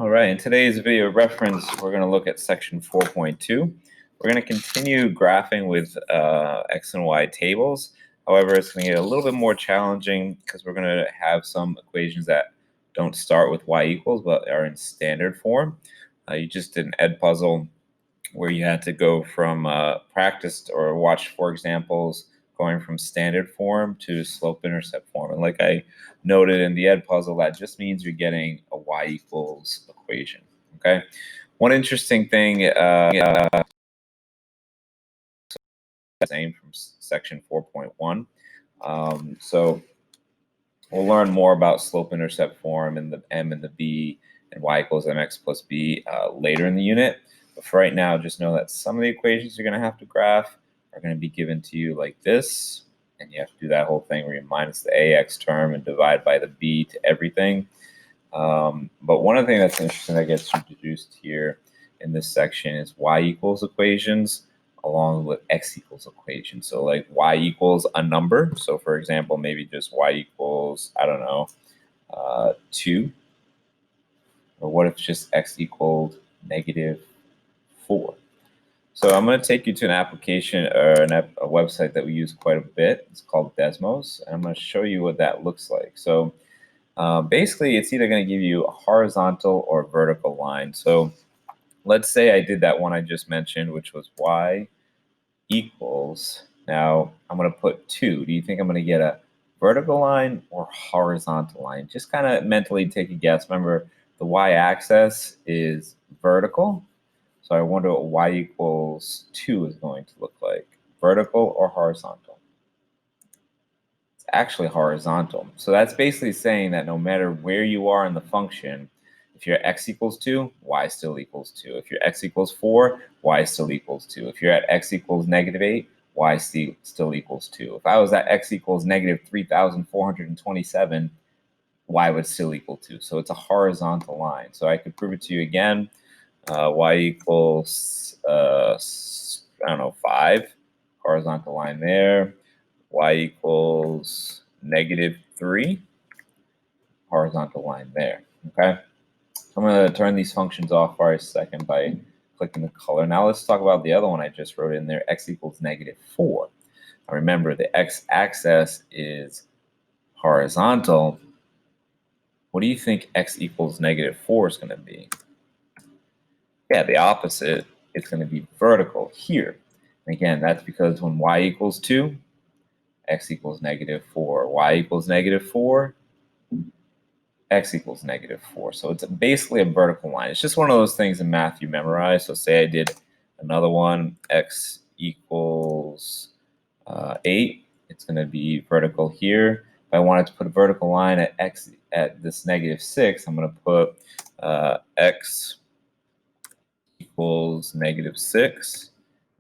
All right, in today's video reference, we're going to look at section 4.2. We're going to continue graphing with X and Y tables. However, it's going to get a little bit more challenging because we're going to have some equations that don't start with Y equals but are in standard form. You just did an ed puzzle where you had to go from practiced or watch 4 examples going from standard form to slope-intercept form. And like I noted in the ed puzzle, that just means you're getting a y equals equation, okay? One interesting thing, same from section 4.1. So we'll learn more about slope-intercept form and the m and the b and y equals mx plus b later in the unit. But for right now, just know that some of the equations you're going to have to graph are going to be given to you like this. And you have to do that whole thing where you minus the ax term and divide by the b to everything. But one other thing that's interesting that gets introduced here in this section is y equals equations along with x equals equations. So like y equals a number. So for example, maybe just y equals, I don't know, 2. Or what if just x equaled negative 4? So I'm going to take you to an application or a website that we use quite a bit. It's called Desmos, and I'm going to show you what that looks like. So basically, it's either going to give you a horizontal or vertical line. So let's say I did that one I just mentioned, which was y equals. Now I'm going to put 2. Do you think I'm going to get a vertical line or horizontal line? Just kind of mentally take a guess. Remember, the y-axis is vertical. So I wonder what y equals 2 is going to look like. Vertical or horizontal? It's actually horizontal. So that's basically saying that no matter where you are in the function, if you're at x equals 2, y still equals 2. If you're x equals 4, y still equals 2. If you're at x equals negative 8, y still equals 2. If I was at x equals negative 3,427, y would still equal 2. So it's a horizontal line. So I could prove it to you again. Y equals, I don't know, 5. Horizontal line there. Y equals negative 3. Horizontal line there. Okay. So I'm going to turn these functions off for a second by clicking the color. Now let's talk about the other one I just wrote in there, x equals negative 4. Now remember, the x-axis is horizontal. What do you think x equals negative 4 is going to be? Yeah, the opposite. It's going to be vertical here. And again, that's because when y equals 2, x equals negative 4. Y equals negative 4, x equals negative 4. So it's basically a vertical line. It's just one of those things in math you memorize. So say I did another one, x equals 8. It's going to be vertical here. If I wanted to put a vertical line at x at this negative 6, I'm going to put x equals negative 6.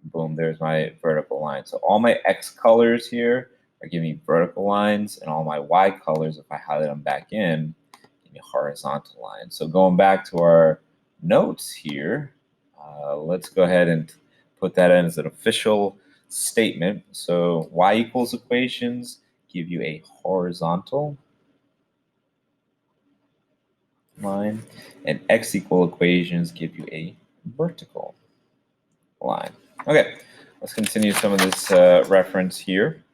Boom, there's my vertical line. So all my x colors here are giving me vertical lines, and all my y colors, if I highlight them back in, give me horizontal lines. So going back to our notes here, let's go ahead and put that in as an official statement. So y equals equations give you a horizontal line, and x equal equations give you a vertical line. Okay, let's continue some of this reference here.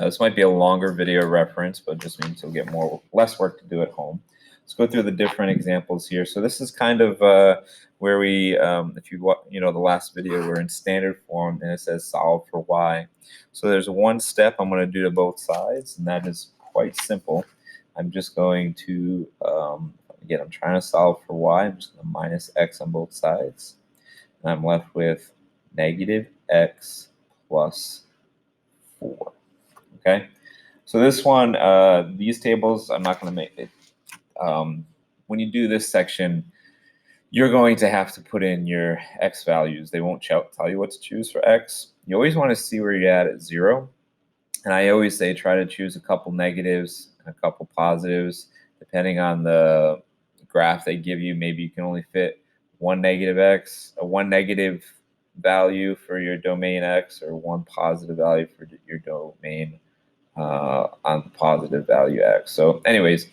This might be a longer video reference, but it just means you'll get less work to do at home. Let's go through the different examples here. So this is kind of where we, if you know the last video, we're in standard form, and it says solve for y. So there's one step I'm going to do to both sides, and that is quite simple. I'm just going to, again, I'm trying to solve for y. I'm just going to minus x on both sides. And I'm left with negative x plus 4. Okay, so this one, these tables, I'm not going to make it. When you do this section, you're going to have to put in your x values. They won't tell you what to choose for x. You always want to see where you're at 0. And I always say try to choose a couple negatives and a couple positives. Depending on the graph they give you, maybe you can only fit one negative value for your domain x, or one positive value for your domain on the positive value x. So anyways,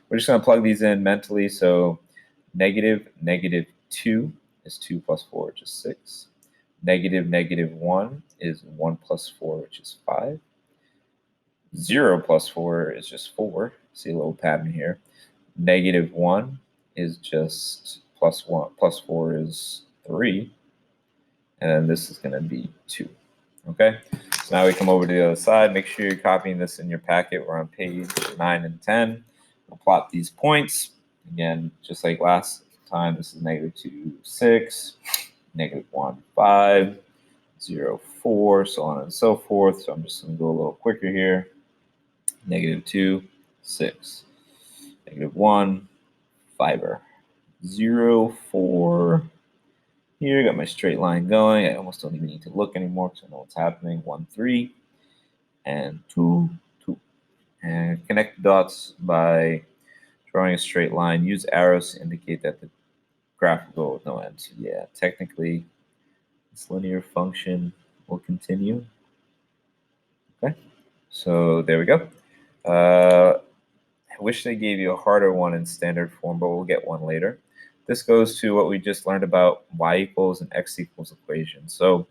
we're just going to plug these in mentally. So Negative, negative 2 is 2 plus 4, which is 6. Negative, negative 1 is 1 plus 4, which is 5. 0 plus 4 is just 4. See a little pattern here. Negative 1 is just plus 1. Plus 4 is 3. And then this is going to be 2. Okay, so now we come over to the other side. Make sure you're copying this in your packet. We're on page 9 and 10. We'll plot these points. Again, just like last time, this is negative 2, 6, negative 1, 5, 0, 4, so on and so forth. So I'm just going to go a little quicker here. Negative 2, 6, negative 1, 5, 0, 4. Here, got my straight line going. I almost don't even need to look anymore because I know what's happening. 1, 3, and 2, 2. And connect the dots by drawing a straight line. Use arrows to indicate that the graph will go with no end. So yeah, technically, this linear function will continue. Okay, so there we go. I wish they gave you a harder one in standard form, but we'll get one later. This goes to what we just learned about y equals and x equals equations. So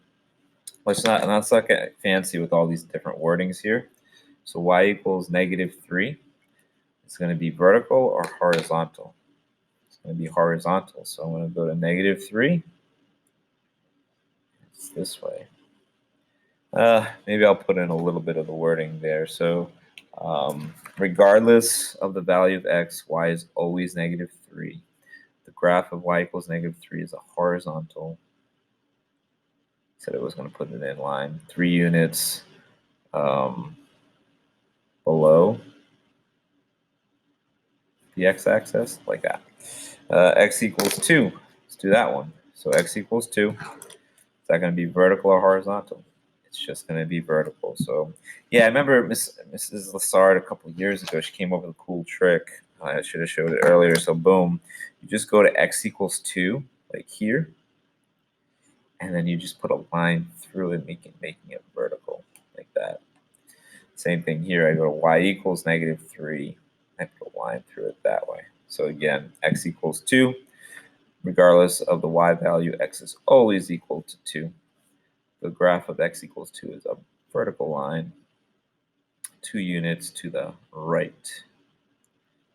let's not get fancy with all these different wordings here. So y equals negative 3. It's going to be vertical or horizontal. It's going to be horizontal. So I'm going to go to negative 3. It's this way. Maybe I'll put in a little bit of the wording there. So regardless of the value of x, y is always negative 3. The graph of y equals negative 3 is a horizontal. Said it was going to put it in line 3 units below the x-axis, like that. X equals 2. Let's do that one. So x equals 2. Is that going to be vertical or horizontal? It's just going to be vertical. So yeah, I remember Mrs. Lassard a couple of years ago. She came up with a cool trick. I should have showed it earlier. So boom, you just go to x equals 2, like here, and then you just put a line through it, making it vertical, like that. Same thing here. I go to y equals negative 3. I put a line through it that way. So again, x equals 2. Regardless of the y value, x is always equal to 2. The graph of x equals 2 is a vertical line 2 units to the right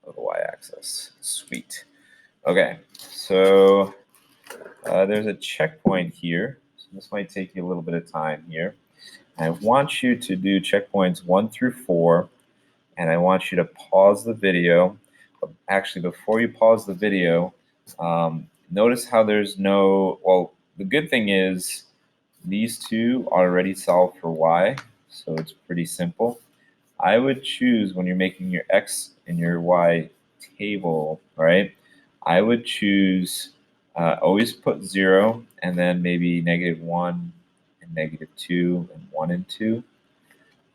of the y-axis. Sweet. Okay, so there's a checkpoint here. So this might take you a little bit of time here. I want you to do checkpoints 1 through 4, and I want you to pause the video. But actually, before you pause the video, notice how there's no, well, the good thing is these two are already solved for y, so it's pretty simple. I would choose, when you're making your x and your y table, right, I would choose, always put 0, and then maybe negative 1 and negative 2 and 1 and 2.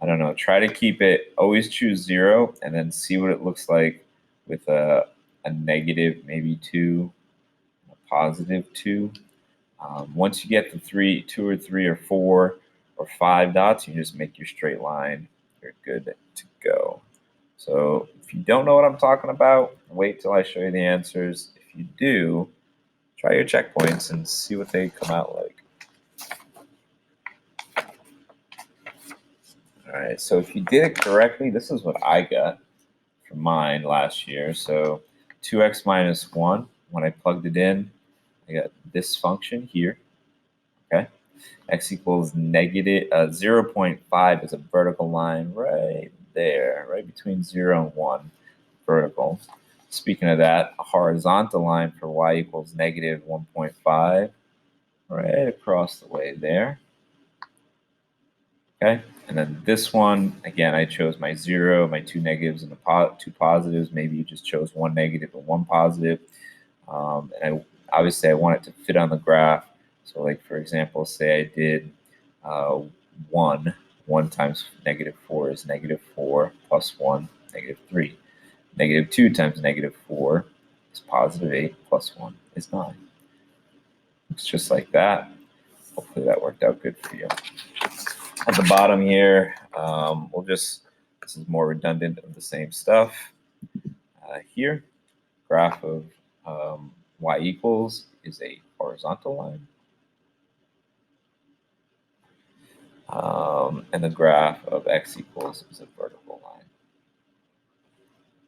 I don't know. Try to keep it, always choose 0, and then see what it looks like with a negative, maybe 2, a positive 2. Once you get to 2 or 3 or 4 or 5 dots, you just make your straight line. You're good to go. So if you don't know what I'm talking about, wait till I show you the answers. If you do, try your checkpoints and see what they come out like. All right, so if you did it correctly, this is what I got for mine last year. So 2x minus 1, when I plugged it in, I got this function here, okay? X equals negative 0.5 is a vertical line right there, right between 0 and 1, vertical. Speaking of that, a horizontal line for y equals negative 1.5, right across the way there. Okay, and then this one, again, I chose my 0, my 2 negatives, and the 2 positives. Maybe you just chose 1 negative and 1 positive. And obviously, I want it to fit on the graph. So, like, for example, say I did 1. 1 times negative 4 is negative 4 plus 1, negative 3. Negative 2 times negative 4 is positive 8 plus 1 is 9. It's just like that. Hopefully that worked out good for you. At the bottom here, this is more redundant of the same stuff. Here, graph of y equals is a horizontal line. And the graph of x equals is a vertical line.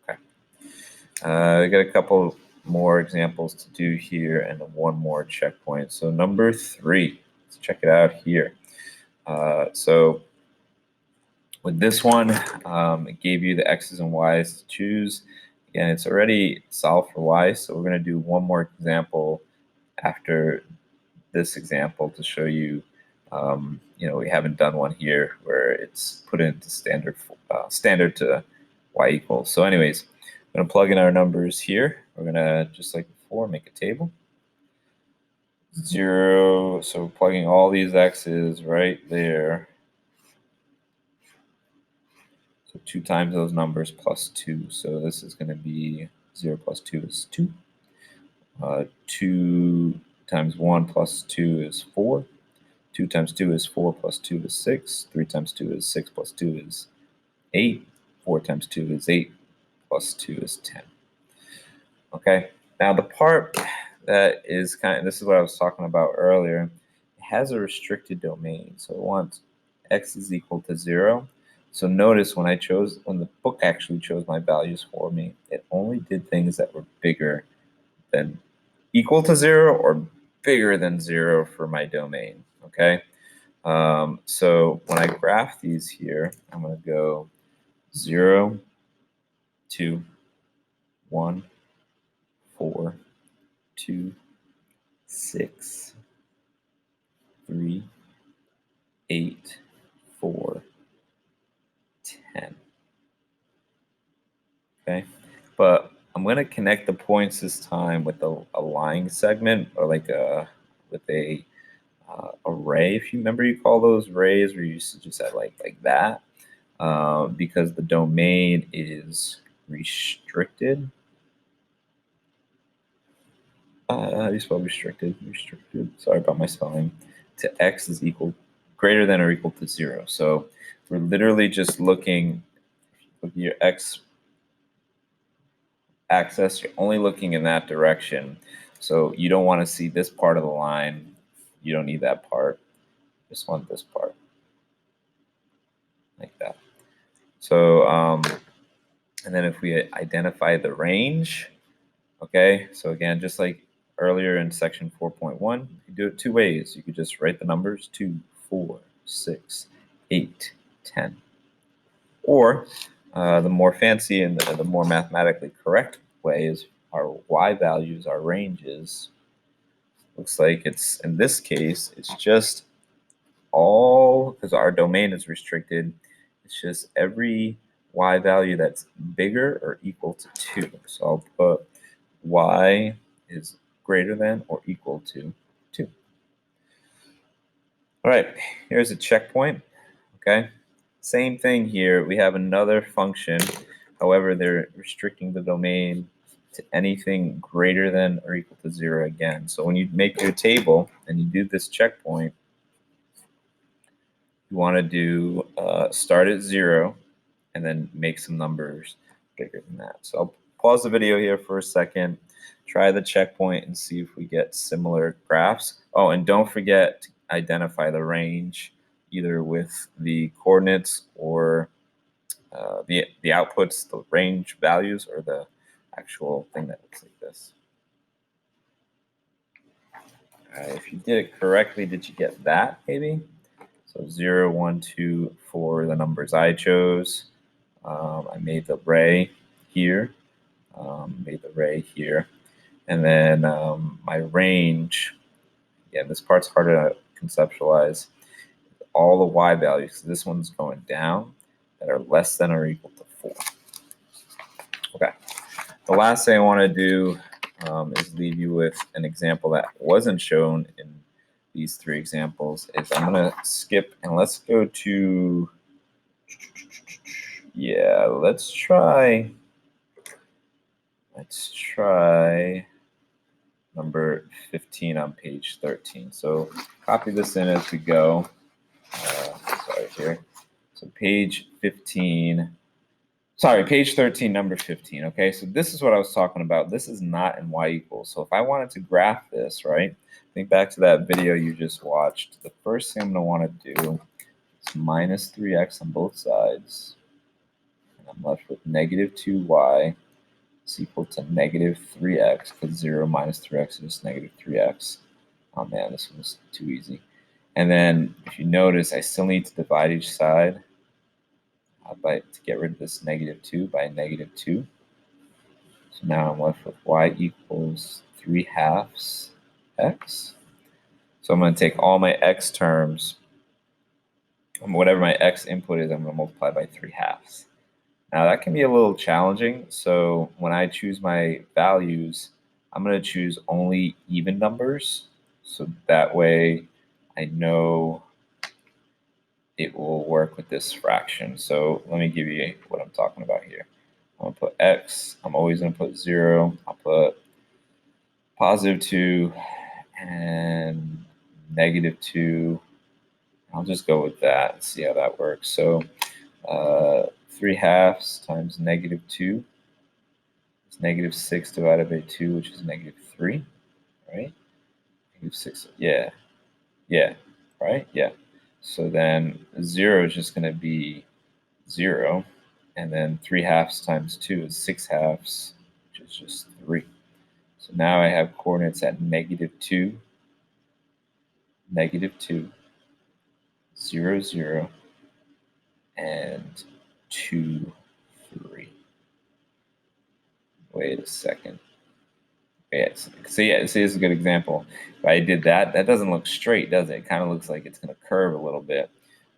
Okay. We got a couple more examples to do here and one more checkpoint. So number 3, let's check it out here. So with this one, it gave you the x's and y's to choose. Again, it's already solved for y, so we're going to do one more example after this example to show you, we haven't done one here where it's put into standard to y equals. So anyways, I'm going to plug in our numbers here. We're going to, just like before, make a table. 0, so plugging all these x's right there. So 2 times those numbers plus 2. So this is going to be 0 plus 2 is 2. 2 times 1 plus 2 is 4. 2 times 2 is 4 plus 2 is 6. 3 times 2 is 6 plus 2 is 8. 4 times 2 is 8 plus 2 is 10. Okay, now the part that is this is what I was talking about earlier. It has a restricted domain, so it wants x is equal to 0. So notice when the book actually chose my values for me, it only did things that were bigger than equal to 0 or bigger than 0 for my domain. Okay, so when I graph these here, I'm going to go 0, 2, 1, 4, 2, 6, 3, 8, 4, 10. Okay, but I'm going to connect the points this time with a line segment, or like with a array. If you remember, you call those arrays where you used to just have like that, because the domain is restricted. How do you spell restricted? Restricted. Sorry about my spelling. To x is greater than or equal to 0. So we're literally just looking with your x axis. You're only looking in that direction. So you don't want to see this part of the line. You don't need that part. Just want this part, like that. So and then if we identify the range, okay. So again, just like earlier in section 4.1, you can do it 2 ways. You could just write the numbers 2, 4, 6, 8, 10. Or the more fancy and the more mathematically correct way is our y values, our ranges. Looks like it's, in this case, it's just all, because our domain is restricted, it's just every y value that's bigger or equal to 2. So I'll put y is greater than or equal to 2. All right, here's a checkpoint. Okay, same thing here. We have another function. However, they're restricting the domain to anything greater than or equal to 0 again. So when you make your table and you do this checkpoint, you want to do start at 0 and then make some numbers bigger than that. So I'll pause the video here for a second, try the checkpoint and see if we get similar graphs. Oh, and don't forget to identify the range, either with the coordinates or the outputs, the range values, or the actual thing that looks like this. If you did it correctly, did you get that maybe? So 0, 1, 2, 4, the numbers I chose. I made the array here, and then my range. Yeah, this part's harder to conceptualize. All the y values, so this one's going down, that are less than or equal to 4. Okay, the last thing I want to do is leave you with an example that wasn't shown in these 3 examples. Is I'm going to skip and let's go to, yeah, let's try number 15 on page 13. So copy this in as we go. Sorry here. So page 15. Sorry, page 13, number 15. Okay, so this is what I was talking about. This is not in y equals. So if I wanted to graph this, right, think back to that video you just watched. The first thing I'm going to want to do is minus 3x on both sides. And I'm left with negative 2y is equal to negative 3x, because 0 minus 3x is just negative 3x. Oh man, this one's too easy. And then if you notice, I still need to divide each side to get rid of this negative 2 by negative 2. So now I'm left with y equals 3/2 x. So I'm going to take all my x terms, and whatever my x input is, I'm going to multiply by 3/2. Now that can be a little challenging. So when I choose my values, I'm going to choose only even numbers. So that way I know it will work with this fraction. So let me give you what I'm talking about here. I'm going to put x. I'm always going to put 0. I'll put positive 2 and negative 2. I'll just go with that and see how that works. So 3/2 times negative 2 is negative 6 divided by 2, which is negative 3, right? Negative 6, yeah, right, yeah. So then 0 is just going to be 0, and then 3/2 times 2 is 6/2, which is just 3. So now I have coordinates at negative 2, negative 2, 0, 0, and 2, 3. Wait a second. Yes. So yeah, this is a good example. If I did that, that doesn't look straight, does it? It kind of looks like it's going to curve a little bit.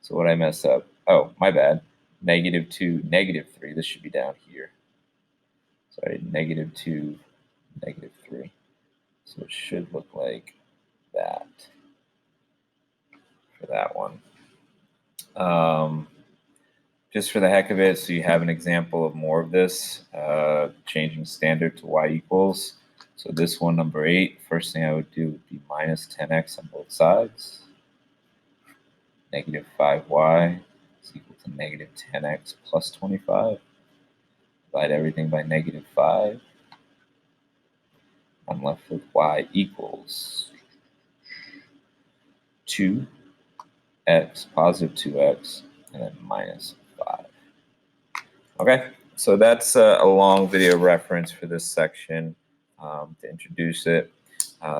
So what I messed up? Oh, my bad. Negative 2, negative 3. This should be down here. Sorry, negative 2, negative 3. So it should look like that for that one. Just for the heck of it, so you have an example of more of this, changing standard to y equals. So this one, number 8, first thing I would do would be minus 10x on both sides. Negative 5y is equal to negative 10x plus 25. Divide everything by negative 5. I'm left with y equals 2x, positive 2x, and then minus 5. Okay, so that's a long video reference for this section to introduce it.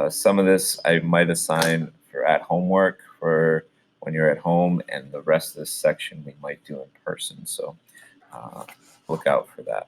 Some of this I might assign for at homework for when you're at home, and the rest of this section we might do in person. So look out for that.